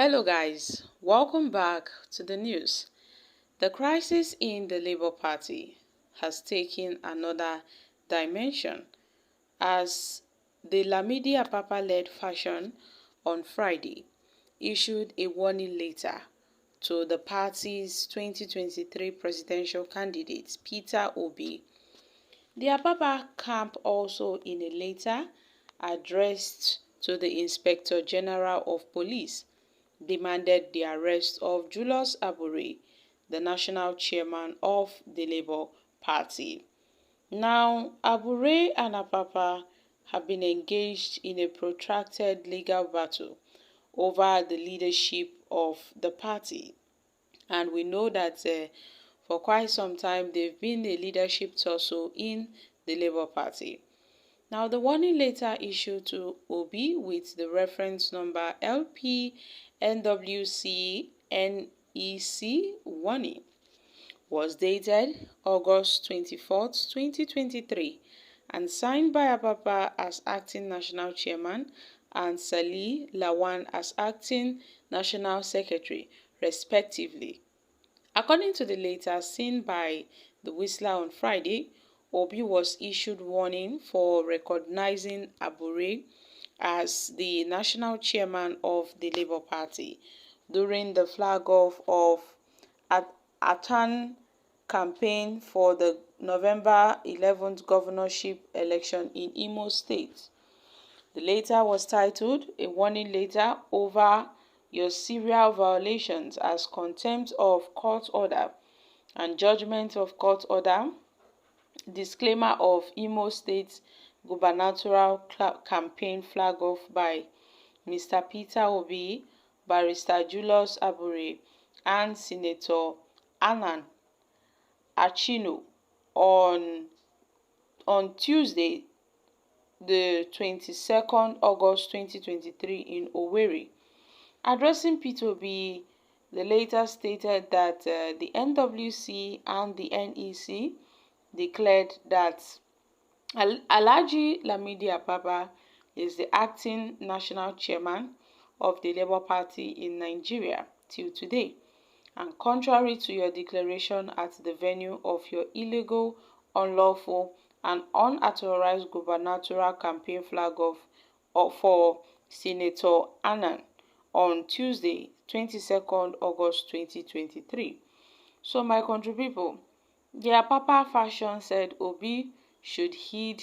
Hello guys, welcome back to the news. The crisis in the Labour Party has taken another dimension as the Lamidi Apapa-led faction on Friday issued a warning letter to the party's 2023 presidential candidate Peter Obi. The Apapa camp also in a letter addressed to the Inspector General of Police demanded the arrest of Julius Abure, the national chairman of the Labour Party. Now, Abure and Apapa have been engaged in a protracted legal battle over the leadership of the party. And we know that for quite some time they've been a leadership tussle in the Labour Party. Now, the warning letter issued to Obi with the reference number LP-NWC-NEC warning was dated August 24, 2023 and signed by Apapa as acting national chairman and Salih Lawan as acting national secretary, respectively. According to the letter seen by the Whistler on Friday, Obi was issued warning for recognizing Abure as the national chairman of the Labour Party during the flag-off of Atan campaign for the November 11th governorship election in Imo State. The letter was titled "A Warning Letter Over Your Serial Violations as Contempt of Court Order and Judgment of Court Order, Disclaimer of Imo State Gubernatorial Campaign Flag-off by Mr. Peter Obi, Barrister Julius Abure, and Senator Anan Achino on Tuesday, the 22nd August 2023 in Owerri." Addressing Peter Obi, the letter stated that the NWC and the NEC declared that Alhaji Lamidi Apapa is the acting national chairman of the Labour Party in Nigeria till today, and contrary to your declaration at the venue of your illegal, unlawful, and unauthorized gubernatorial campaign flag-off for Senator Anan on Tuesday, 22nd August 2023. So, my country people, the Apapa faction said Obi should heed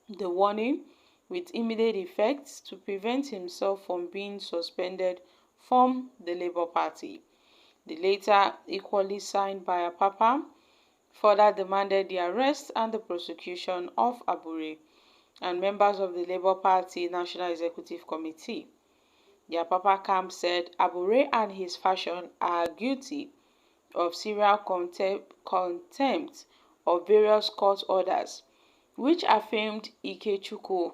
the warning with immediate effect to prevent himself from being suspended from the Labour Party. The letter, equally signed by Apapa, further demanded the arrest and the prosecution of Abure and members of the Labour Party National Executive Committee. The Apapa camp said Abure and his faction are guilty of serial contempt of various court orders, which affirmed Ikechukwu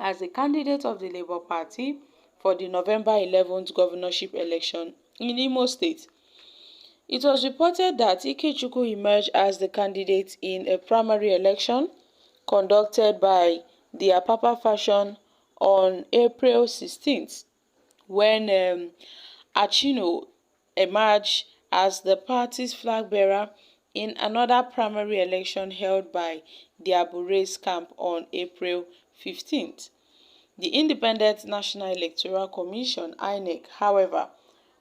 as the candidate of the Labour Party for the November 11th governorship election in Imo State. It was reported that Ikechukwu emerged as the candidate in a primary election conducted by the Apapa faction on April 16th, when Achino emerged as the party's flag bearer in another primary election held by the Abure's camp on April 15th. The Independent National Electoral Commission (INEC), however,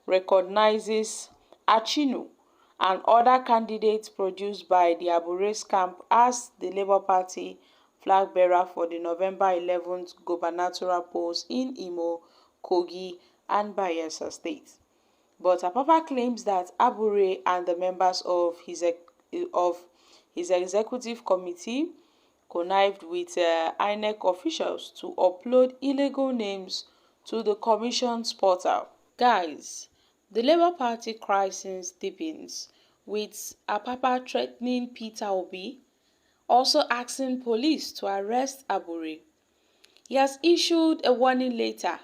recognizes Achino and other candidates produced by the Abure's camp as the Labour Party flag bearer for the November 11th gubernatorial polls in Imo, Kogi, and Bayelsa states. But Apapa claims that Abure and the members of his executive committee connived with INEC officials to upload illegal names to the commission's portal. Guys, the Labour Party crisis deepens, with Apapa threatening Peter Obi, also asking police to arrest Abure. He has issued a warning letter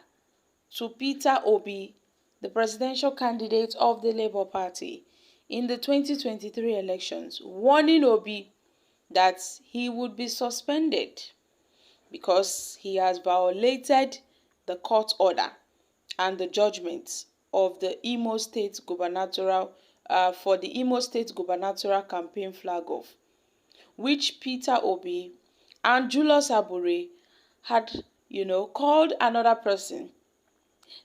to Peter Obi, the presidential candidate of the Labour Party in the 2023 elections, warning Obi that he would be suspended because he has violated the court order and the judgment of the Imo State gubernatorial for the Imo State gubernatorial campaign flag off, which Peter Obi and Julius Abure had, called another person,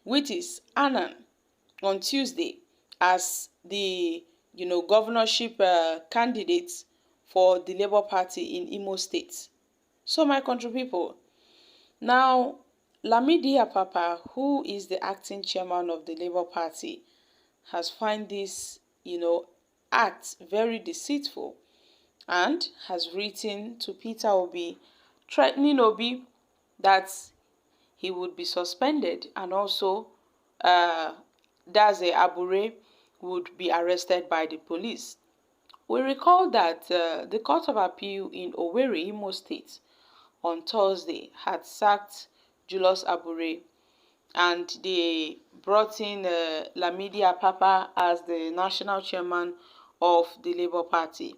which is Annan, on Tuesday as the, governorship candidate for the Labour Party in Imo State. So my country people, now Lamidi Apapa, who is the acting chairman of the Labour Party, has found this, act very deceitful and has written to Peter Obi, threatening Obi that he would be suspended, and also Daze Abure would be arrested by the police. We recall that the Court of Appeal in Owerri, Imo State, on Thursday had sacked Julius Abure, and they brought in Lamidi Apapa as the national chairman of the Labour Party.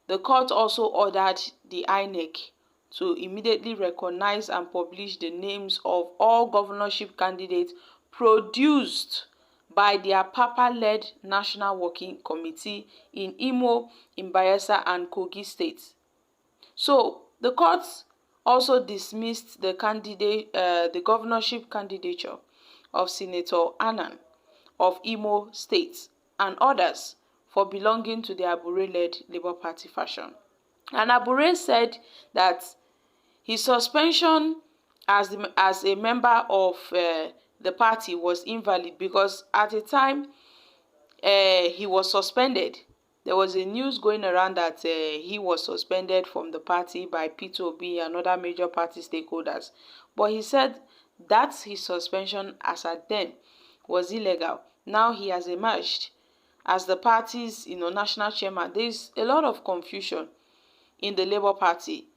The court also ordered the INEC to immediately recognize and publish the names of all governorship candidates produced by the Apapa-led National Working Committee in Imo, in Bayelsa, and Kogi states. So the court also dismissed the governorship candidature of Senator Annan of Imo State and others for belonging to the Abure-led Labour Party faction. And Abure said that his suspension as a member of the party was invalid because at the time he was suspended, there was a news going around that he was suspended from the party by Peter Obi and other major party stakeholders. But he said that his suspension as at then was illegal. Now he has emerged as the party's national chairman. There is a lot of confusion in the Labour Party.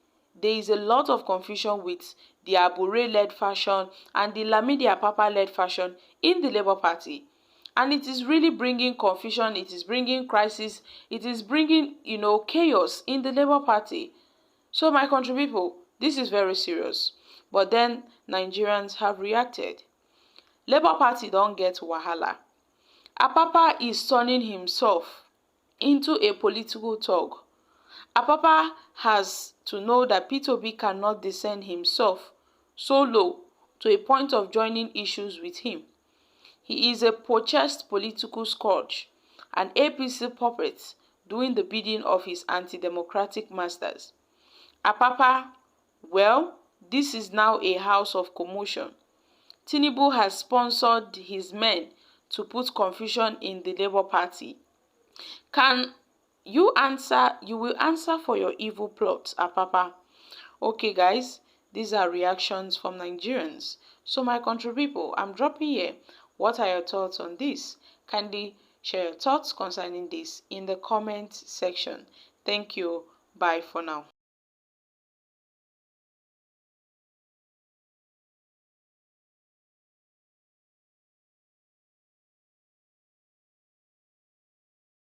There is a lot of confusion with the Abure-led faction and the Lamidi Apapa-led faction in the Labour Party. And it is really bringing confusion, it is bringing crisis, it is bringing, chaos in the Labour Party. So my country people, this is very serious. But then Nigerians have reacted. Labour Party don't get wahala. Apapa is turning himself into a political thug. Apapa has to know that Peter Obi cannot descend himself so low to a point of joining issues with him. He is a possessed political scourge, an APC puppet doing the bidding of his anti-democratic masters. Apapa, well, this is now a house of commotion. Tinubu has sponsored his men to put confusion in the Labour Party. You will answer for your evil plots, Apapa. Okay, guys, these are reactions from Nigerians. So, my country people, I'm dropping here. What are your thoughts on this? Kindly share your thoughts concerning this in the comment section. Thank you. Bye for now.